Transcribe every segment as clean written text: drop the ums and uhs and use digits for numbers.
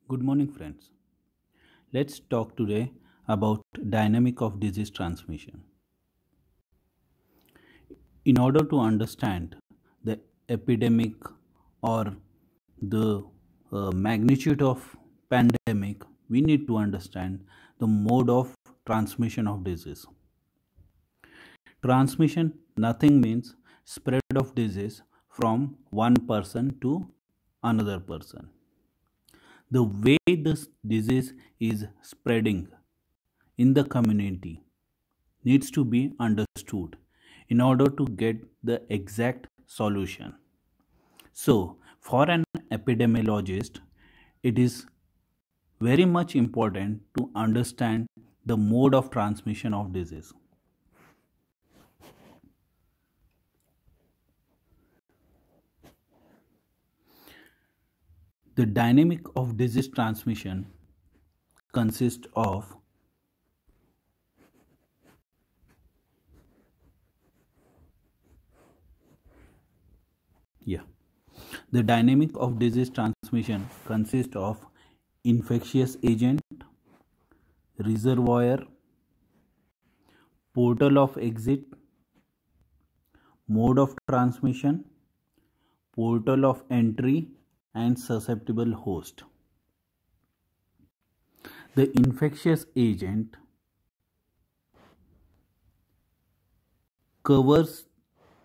Good morning, friends. Let's talk today about dynamic of disease transmission. In order to understand the epidemic or the magnitude of pandemic, we need to understand the mode of transmission of disease. Transmission nothing means spread of disease from one person to another person. The way this disease is spreading in the community needs to be understood in order to get the exact solution. So, for an epidemiologist, it is very much important to understand the mode of transmission of disease. The dynamic of disease transmission consists of the dynamic of disease transmission consists of infectious agent, reservoir, portal of exit, mode of transmission, portal of entry, and susceptible host. The infectious agent covers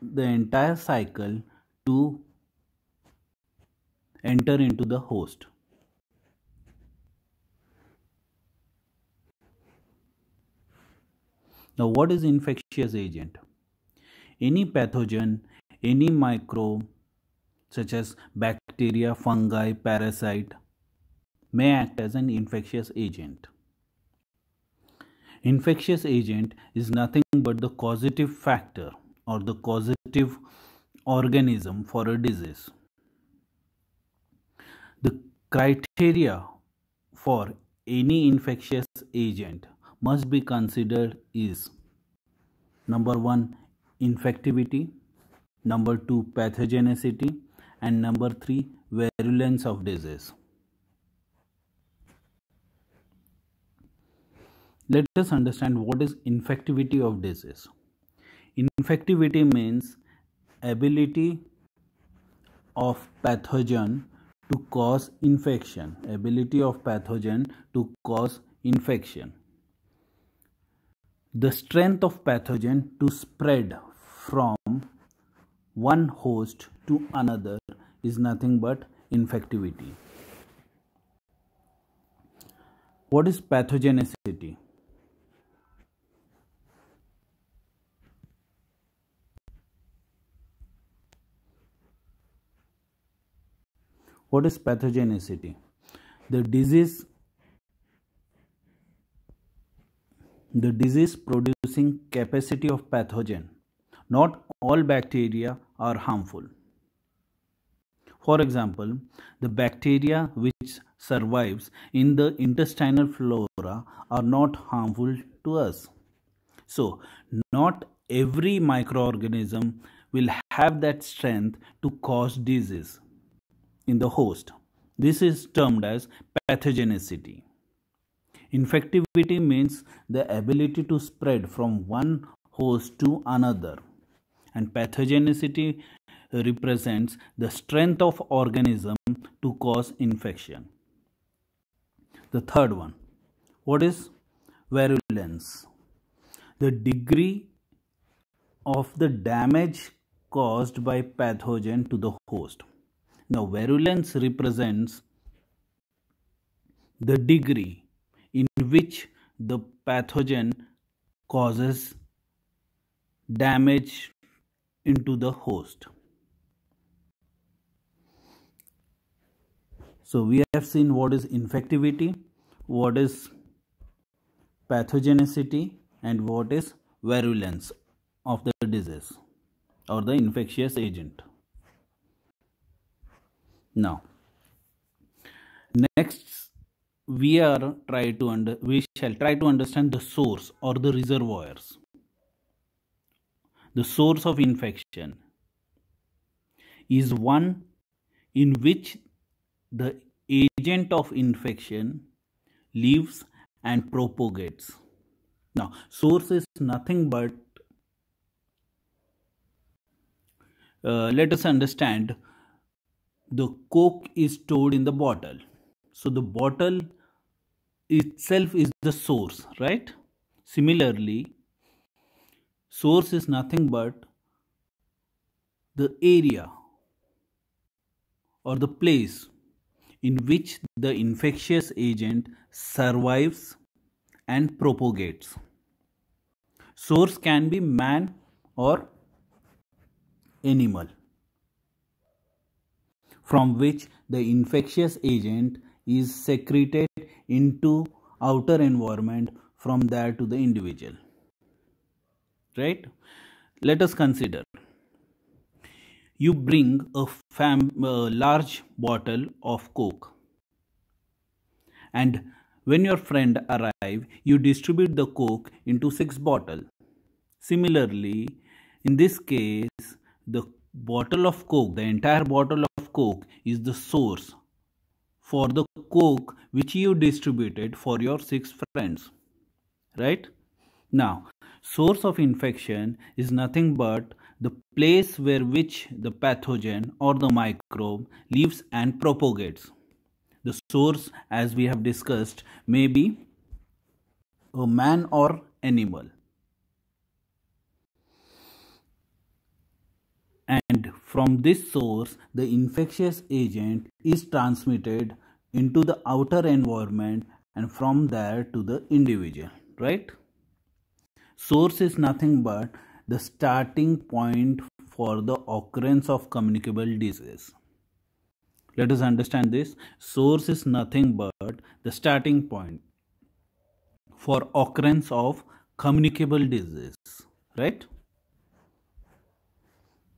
the entire cycle to enter into the host. Now, what is infectious agent? Any pathogen, any microbe such as bacteria, fungi, parasite may act as an infectious agent. Infectious agent is nothing but the causative factor or the causative organism for a disease. The criteria for any infectious agent must be considered is number 1 infectivity, number 2 pathogenicity, and number 3 virulence of disease. Let us understand what is infectivity of disease. Infectivity means ability of pathogen to cause infection. Ability of pathogen to cause infection. The strength of pathogen to spread from one host to another is nothing but infectivity. What is pathogenicity? What is pathogenicity? The disease producing capacity of pathogen. Not all bacteria are harmful. For example, the bacteria which survives in the intestinal flora are not harmful to us. So, not every microorganism will have that strength to cause disease in the host. This is termed as pathogenicity. Infectivity means the ability to spread from one host to another, and pathogenicity represents the strength of organism to cause infection. The third one, what is virulence? The degree of the damage caused by pathogen to the host. Now, virulence represents the degree in which the pathogen causes damage into the host. So, we have seen what is infectivity, what is pathogenicity, and what is virulence of the disease or the infectious agent. Now, next we shall try to understand the source or the reservoirs. The source of infection is one in which the agent of infection lives and propagates. Now, source is nothing but, let us understand, the Coke is stored in the bottle. So the bottle itself is the source, right? Similarly, source is nothing but the area or the place in which the infectious agent survives and propagates. Source can be man or animal, from which the infectious agent is secreted into outer environment, from there to the individual. Right? Let us consider. You bring a large bottle of Coke, and when your friend arrive, you distribute the Coke into 6 bottles. Similarly, in this case, the bottle of Coke, the entire bottle of Coke is the source for the Coke which you distributed for your 6 friends. Right? Now, source of infection is nothing but the place where which the pathogen or the microbe lives and propagates. The source, as we have discussed, may be a man or animal. And from this source, the infectious agent is transmitted into the outer environment and from there to the individual, right? Source is nothing but the starting point for the occurrence of communicable disease. Let us understand this. Source is nothing but the starting point for occurrence of communicable disease, right?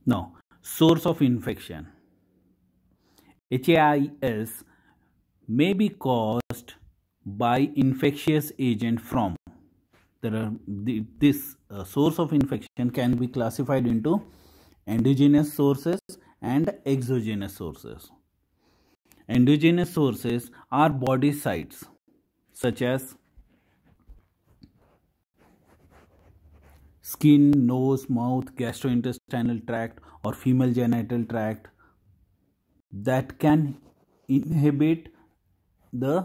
Now, source of infection. HAIs may be caused by infectious agent from. This source of infection can be classified into endogenous sources and exogenous sources. Endogenous sources are body sites such as skin, nose, mouth, gastrointestinal tract or female genital tract that can inhibit the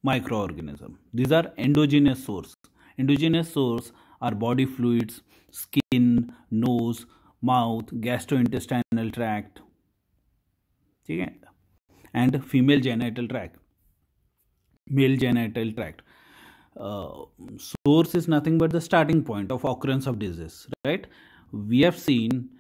microorganism. These are endogenous sources. Endogenous sources are body fluids, skin, nose, mouth, gastrointestinal tract, and female genital tract, male genital tract. Source is nothing but the starting point of occurrence of disease, right? We have seen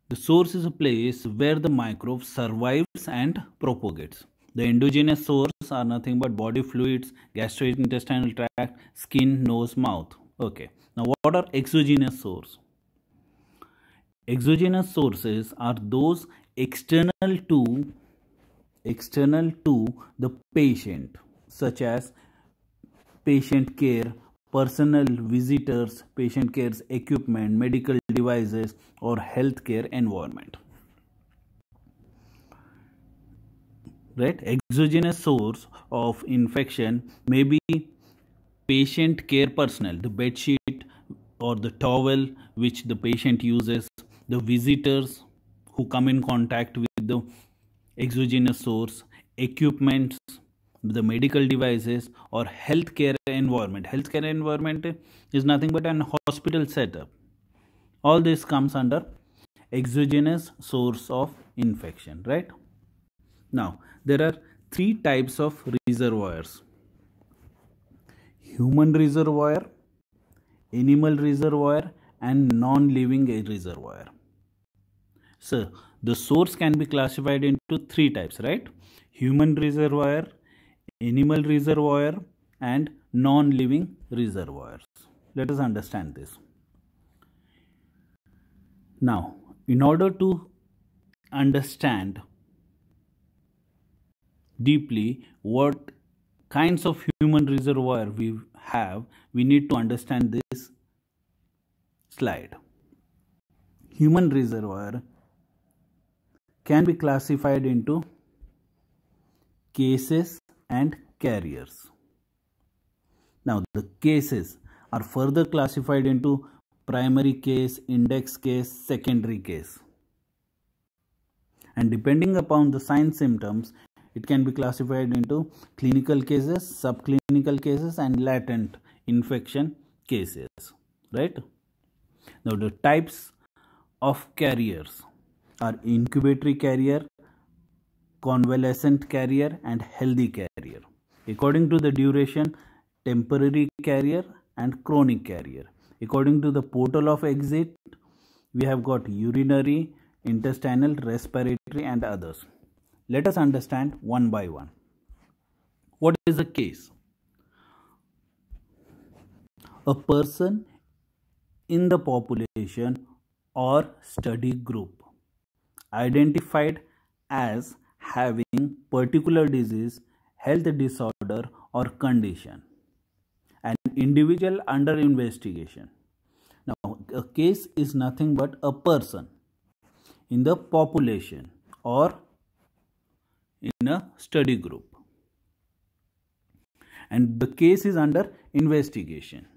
the source is a place where the microbe survives and propagates. The endogenous sources are nothing but body fluids, gastrointestinal tract, skin, nose, mouth. Okay. Now, what are exogenous sources? Exogenous sources are those external to the patient, such as patient care, personal visitors, patient care's equipment, medical devices, or healthcare environment. Right? Exogenous source of infection may be patient care personnel, the bed sheet or the towel which the patient uses, the visitors who come in contact with the exogenous source, equipments, the medical devices, or healthcare environment. Healthcare environment is nothing but an hospital setup. All this comes under exogenous source of infection, right? Now, there are 3 types of reservoirs: human reservoir, animal reservoir, and non-living reservoir. So, the source can be classified into 3 types, right? Human reservoir, animal reservoir, and non-living reservoirs. Let us understand this. Now, in order to understand deeply what kinds of human reservoir we have, we need to understand this slide. Human reservoir can be classified into cases and carriers. Now, the cases are further classified into primary case, index case, secondary case. And depending upon the signs symptoms, it can be classified into clinical cases, subclinical cases, and latent infection cases. Right? Now, the types of carriers are incubatory carrier, convalescent carrier, and healthy carrier. According to the duration, temporary carrier and chronic carrier. According to the portal of exit, we have got urinary, intestinal, respiratory, and others. Let us understand one by one. What is a case? A person in the population or study group identified as having particular disease, health disorder, or condition. An individual under investigation. Now, a case is nothing but a person in the population or in a study group. And the case is under investigation.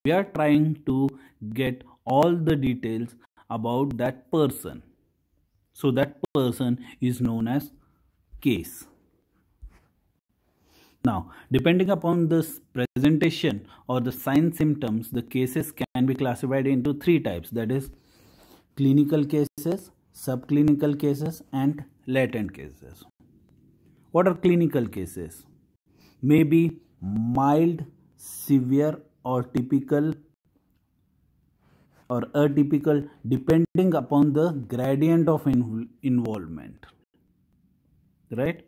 We are trying to get all the details about that person. So that person is known as case. Now, depending upon this presentation or the sign symptoms, the cases can be classified into three types. That is clinical cases, subclinical cases, and latent cases. What are clinical cases? Maybe mild, severe, or typical or atypical depending upon the gradient of involvement. Right?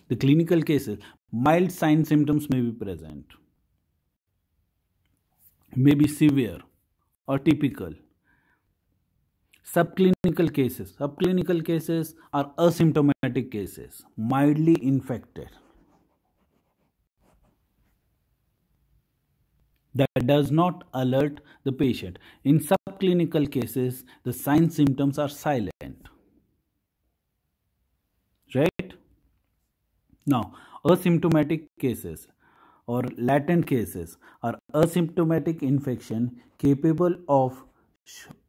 The clinical cases, mild sign symptoms may be present, may be severe or typical. Subclinical cases are asymptomatic cases, mildly infected. That does not alert the patient. In subclinical cases, the sign symptoms are silent. Right? Now, asymptomatic cases or latent cases are asymptomatic infection capable of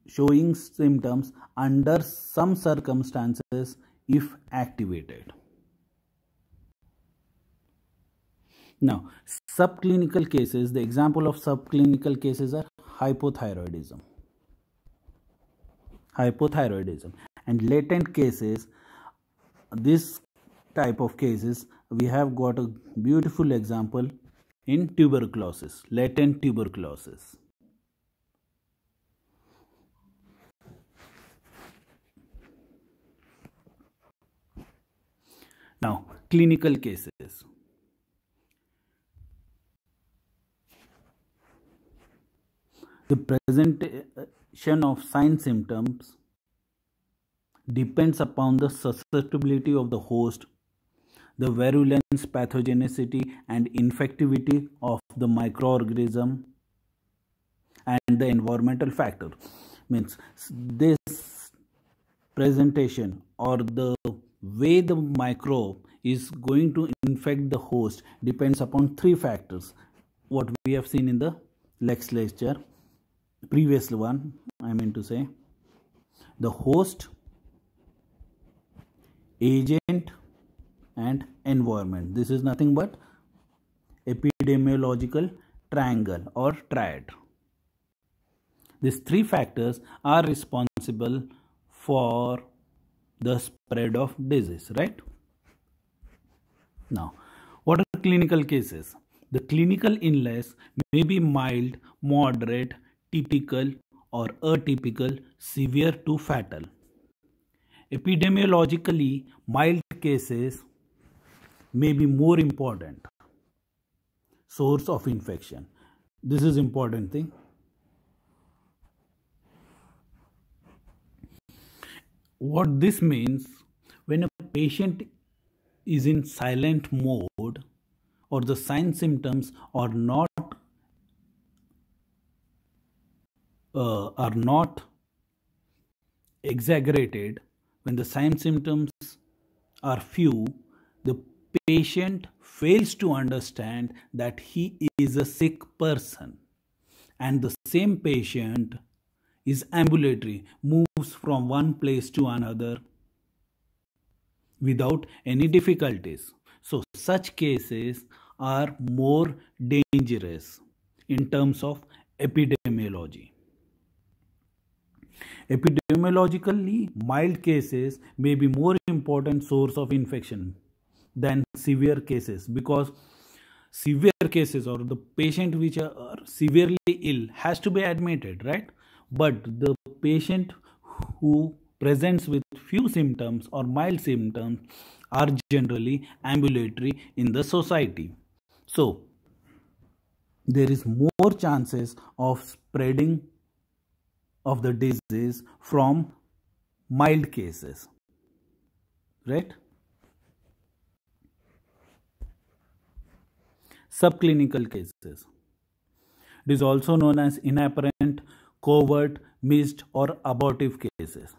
showing symptoms under some circumstances if activated. Now, subclinical cases, the example of subclinical cases are hypothyroidism, and latent cases. This type of cases, we have got a beautiful example in tuberculosis, latent tuberculosis. Now, clinical cases. The presentation of sign symptoms depends upon the susceptibility of the host, the virulence, pathogenicity, and infectivity of the microorganism, and the environmental factor. Means this presentation or the way the microbe is going to infect the host depends upon three factors. What we have seen in the next lecture, previous one, I mean to say, the host, agent, and environment. This is nothing but epidemiological triangle or triad. These three factors are responsible for the spread of disease, right? Now, what are clinical cases? The clinical illness may be mild, moderate, typical, or atypical, severe to fatal. Epidemiologically, mild cases may be more important source of infection. This is important thing. What this means, when a patient is in silent mode or the sign symptoms are not exaggerated, when the sign symptoms are few, the patient fails to understand that he is a sick person, and the same patient is ambulatory, moves from one place to another without any difficulties. So, such cases are more dangerous in terms of epidemiology. Epidemiologically, mild cases may be more important source of infection than severe cases, because severe cases or the patient which are severely ill has to be admitted, right? But the patient who presents with few symptoms or mild symptoms are generally ambulatory in the society. So there is more chances of spreading of the disease from mild cases, right? Subclinical cases. It is also known as inapparent, covert, missed, or abortive cases.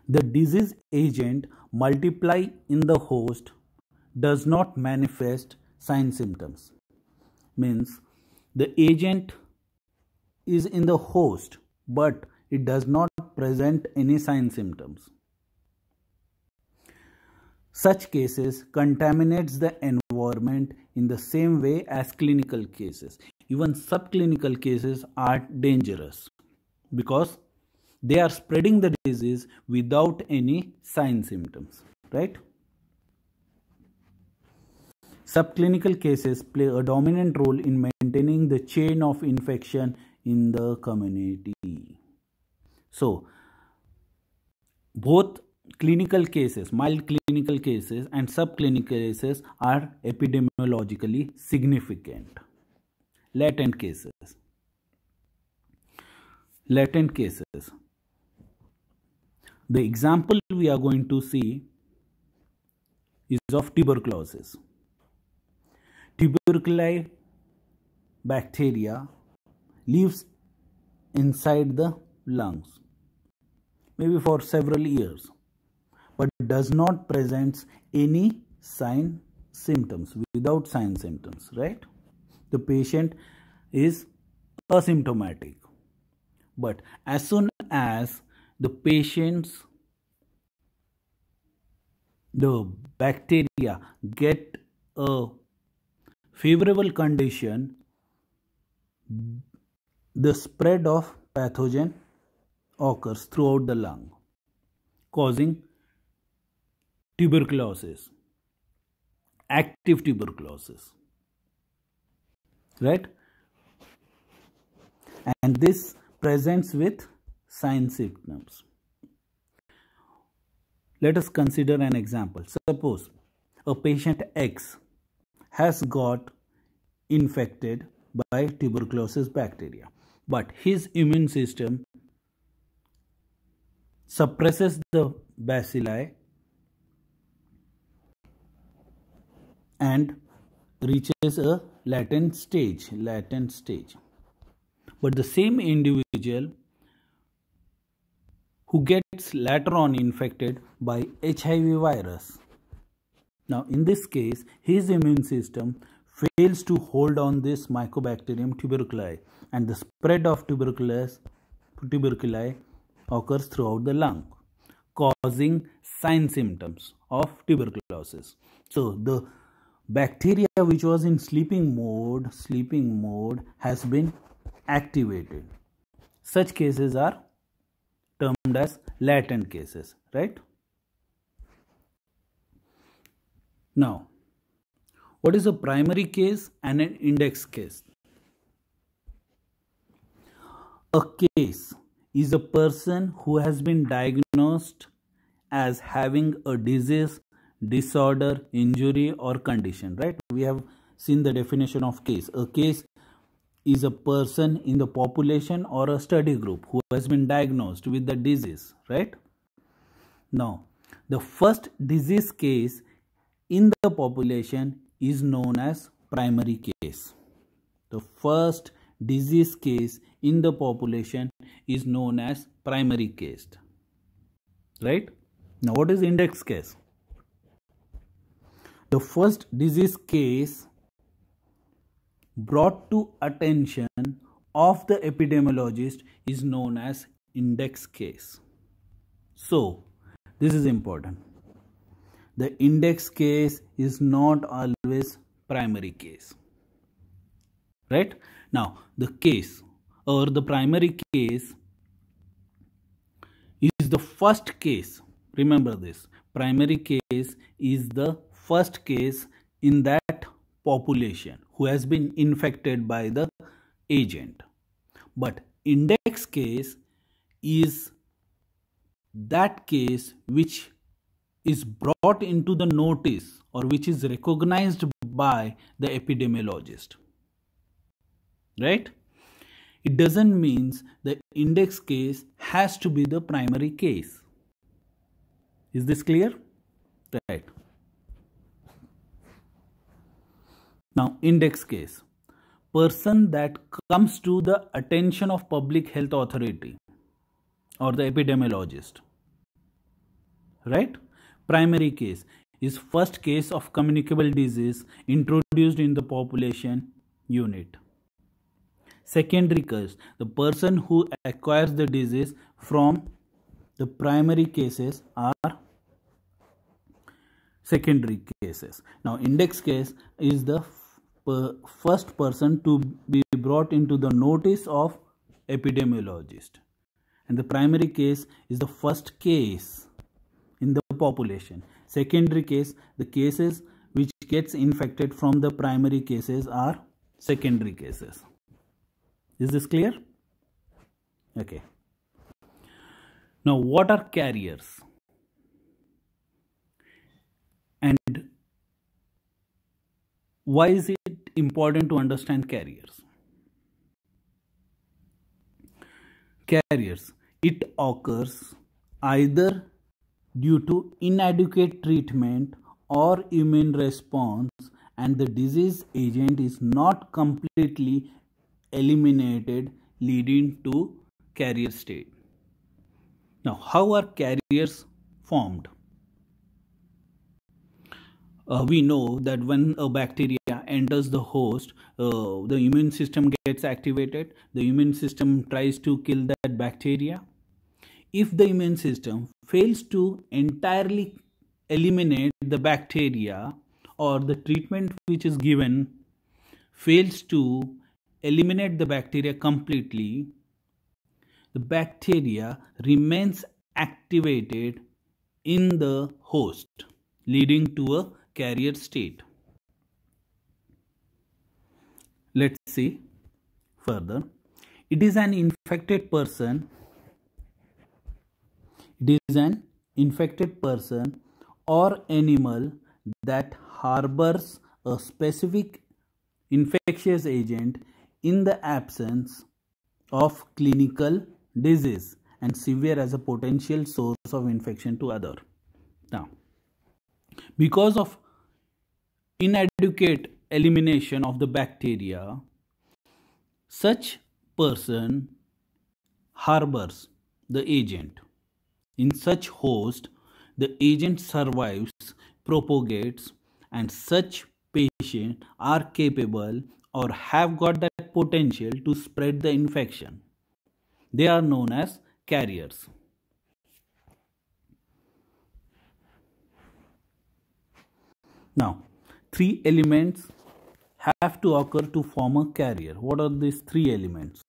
The disease agent multiply in the host, does not manifest sign symptoms. Means the agent is in the host, but it does not present any sign symptoms. Such cases contaminates the environment in the same way as clinical cases. Even subclinical cases are dangerous because they are spreading the disease without any sign symptoms, right? Subclinical cases play a dominant role in maintaining the chain of infection in the community. So, both clinical cases, mild clinical cases and subclinical cases are epidemiologically significant. Latent cases. Latent cases. The example we are going to see is of tuberculosis. Tuberculosis bacteria lives inside the lungs, maybe for several years, but does not present any sign symptoms, without sign symptoms, right? The patient is asymptomatic. But as soon as the bacteria get a favorable condition, the spread of pathogen occurs throughout the lung, causing tuberculosis, active tuberculosis, right? And this presents with sign symptoms. Let us consider an example. Suppose a patient X has got infected by tuberculosis bacteria, but his immune system suppresses the bacilli and reaches a latent stage. But the same individual who gets later on infected by HIV virus, now in this case his immune system fails to hold on this Mycobacterium tuberculosis, and the spread of tuberculosis occurs throughout the lung, causing sign symptoms of tuberculosis. So the bacteria which was in sleeping mode has been activated. Such cases are termed as latent cases, right? Now, what is a primary case and an index case? A case is a person who has been diagnosed as having a disease, disorder, injury, or condition, right? We have seen the definition of case. A case is a person in the population or a study group who has been diagnosed with the disease, right? Now, the first disease case in the population is known as primary case. The first disease case in the population is known as primary case, right? Now, what is index case? The first disease case brought to attention of the epidemiologist is known as index case. So, this is important. The index case is not always primary case. Right? Now, the case or the primary case is the first case. Remember this. Primary case is the first case in that population who has been infected by the agent. But index case is that case which is brought into the notice or which is recognized by the epidemiologist. Right? It doesn't mean the index case has to be the primary case. Is this clear? Right. Now, index case. Person that comes to the attention of public health authority or the epidemiologist. Right? Primary case is first case of communicable disease introduced in the population unit. Secondary case, the person who acquires the disease from the primary cases are secondary cases. Now, index case is the first person to be brought into the notice of epidemiologist. And the primary case is the first case in the population. Secondary case, the cases which gets infected from the primary cases are secondary cases. Is this clear? Okay. Now, what are carriers? And why is it important to understand carriers? Carriers, it occurs either due to inadequate treatment or immune response, and the disease agent is not completely eliminated, leading to carrier state. Now, how are carriers formed? We know that when a bacteria enters the host, the immune system gets activated. The immune system tries to kill that bacteria. If the immune system fails to entirely eliminate the bacteria, or the treatment which is given fails to eliminate the bacteria completely, the bacteria remains activated in the host, leading to a carrier state. Let's see further. It is an infected person. It is an infected person or animal that harbors a specific infectious agent in the absence of clinical disease and severe as a potential source of infection to other. Now, because of inadequate elimination of the bacteria, such person harbors the agent. In such host, the agent survives, propagates, and such patients are capable or have got that potential to spread the infection. They are known as carriers. Now, three elements have to occur to form a carrier. What are these three elements?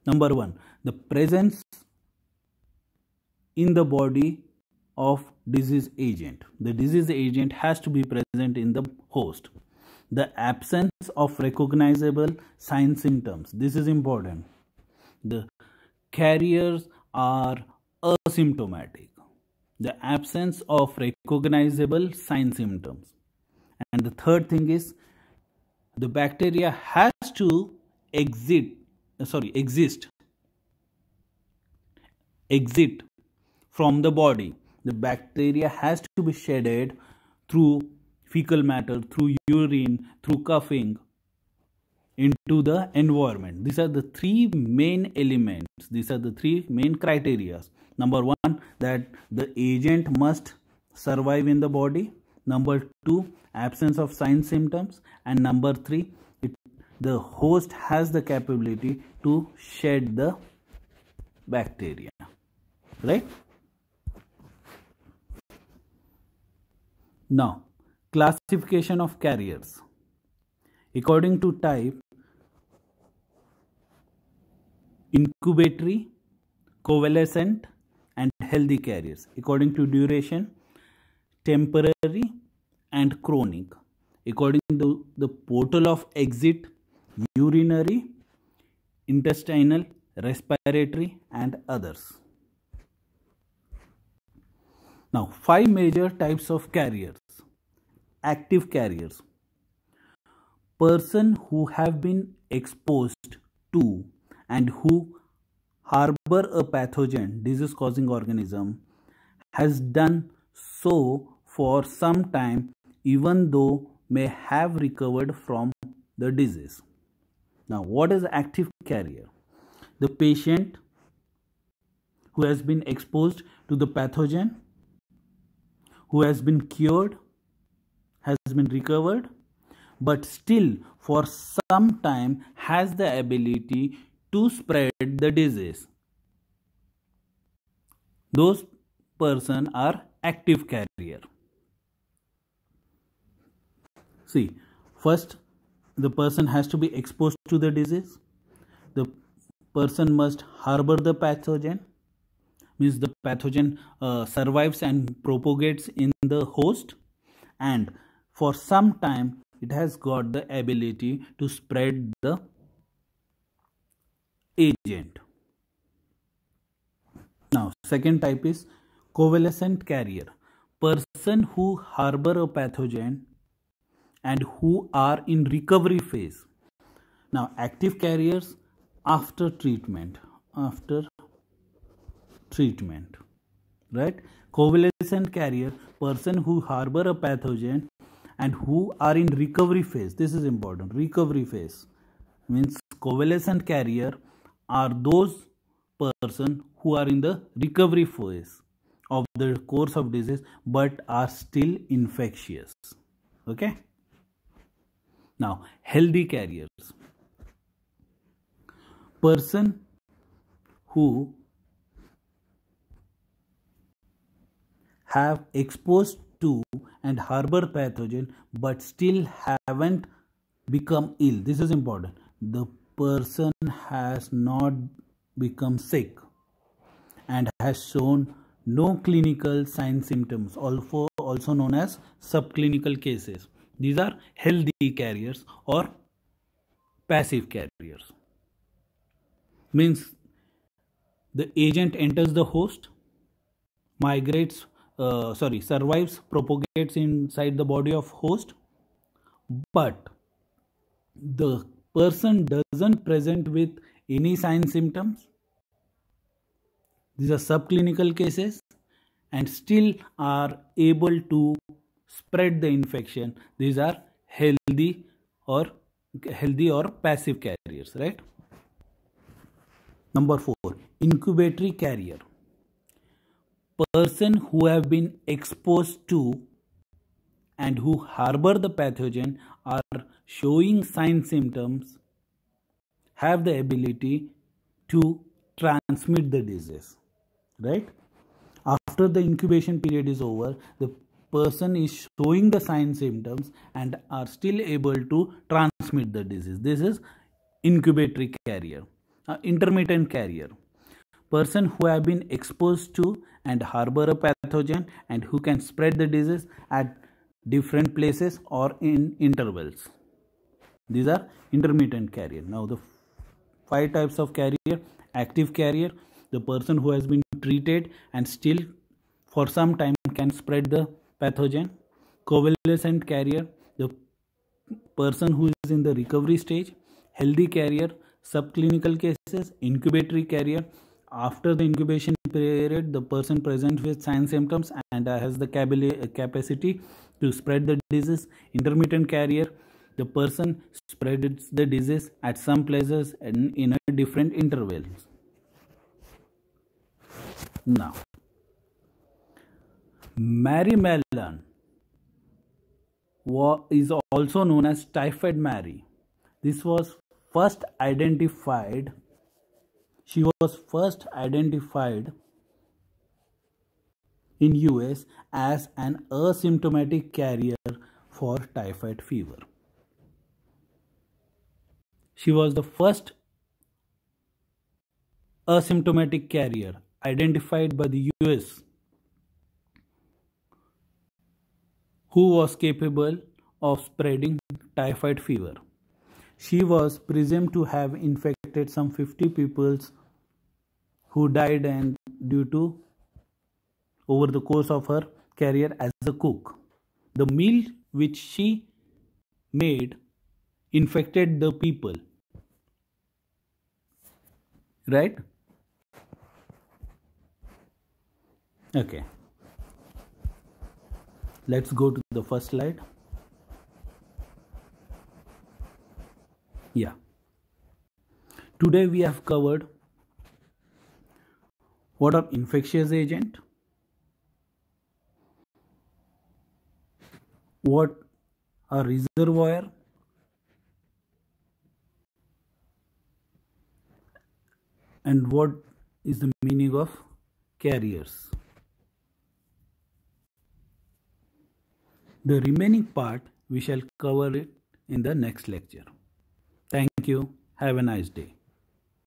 Number one, the presence in the body of disease agent. The disease agent has to be present in the host. The absence of recognizable sign symptoms. This is important. The carriers are asymptomatic. The absence of recognizable sign symptoms. And the third thing is the bacteria has to exit from the body. The bacteria has to be shedded through fecal matter, through urine, through coughing into the environment. These are the three main elements. These are the three main criteria. Number one, that the agent must survive in the body. Number 2, absence of signs symptoms. And number 3, the host has the capability to shed the bacteria, right? Now, classification of carriers. According to type, incubatory, convalescent, and healthy carriers. According to duration, temporary and chronic. According to the portal of exit, urinary, intestinal, respiratory, and others. Now, 5 major types of carriers. Active carriers. Person who have been exposed to and who harbor a pathogen, disease causing organism, has done so for some time even though may have recovered from the disease. Now, what is active carrier? The patient who has been exposed to the pathogen, who has been cured, has been recovered, but still for some time has the ability to spread the disease. Those persons are active carrier. See, first the person has to be exposed to the disease. The person must harbor the pathogen, means the pathogen survives and propagates in the host, and for some time it has got the ability to spread the agent. Now, second type is convalescent carrier. Person who harbor a pathogen and who are in recovery phase. Now, active carriers after treatment, right? Convalescent carrier, person who harbor a pathogen and who are in recovery phase. This is important. Recovery phase means convalescent carrier are those person who are in the recovery phase of the course of disease but are still infectious. Okay. Now, healthy carriers. Person who have exposed to and harbor pathogen but still haven't become ill. This is important. The person has not become sick and has shown no clinical sign symptoms, also known as subclinical cases. These are healthy carriers or passive carriers. Means the agent enters the host, survives, propagates inside the body of host, but the person doesn't present with any sign symptoms. These are subclinical cases and still are able to spread the infection. These are healthy or passive carriers, right? Number 4, incubatory carrier. Person who have been exposed to and who harbor the pathogen are showing sign symptoms, have the ability to transmit the disease, right? After the incubation period is over, the person is showing the sign symptoms and are still able to transmit the disease. This is incubatory carrier. Intermittent carrier. Person who have been exposed to and harbor a pathogen and who can spread the disease at different places or in intervals. These are intermittent carrier. Now, the 5 types of carrier. Active carrier, the person who has been treated and still for some time can spread the pathogen. Convalescent carrier, the person who is in the recovery stage. Healthy carrier, subclinical cases. Incubatory carrier, after the incubation period the person presents with sign symptoms and has the capacity to spread the disease. Intermittent carrier, the person spreads the disease at some places and in a different intervals. Now, Mary Mallon is also known as Typhoid Mary. This was first identified. She was first identified in US as an asymptomatic carrier for typhoid fever. She was the first asymptomatic carrier identified by the US who was capable of spreading typhoid fever. She was presumed to have infected some 50 people who died and due to over the course of her career as a cook. The meal which she made infected the people. Right? Okay. Let's go to the first slide. Yeah. Today we have covered what are infectious agent, what are reservoir, and what is the meaning of carriers. The remaining part we shall cover it in the next lecture. Thank you. Have a nice day.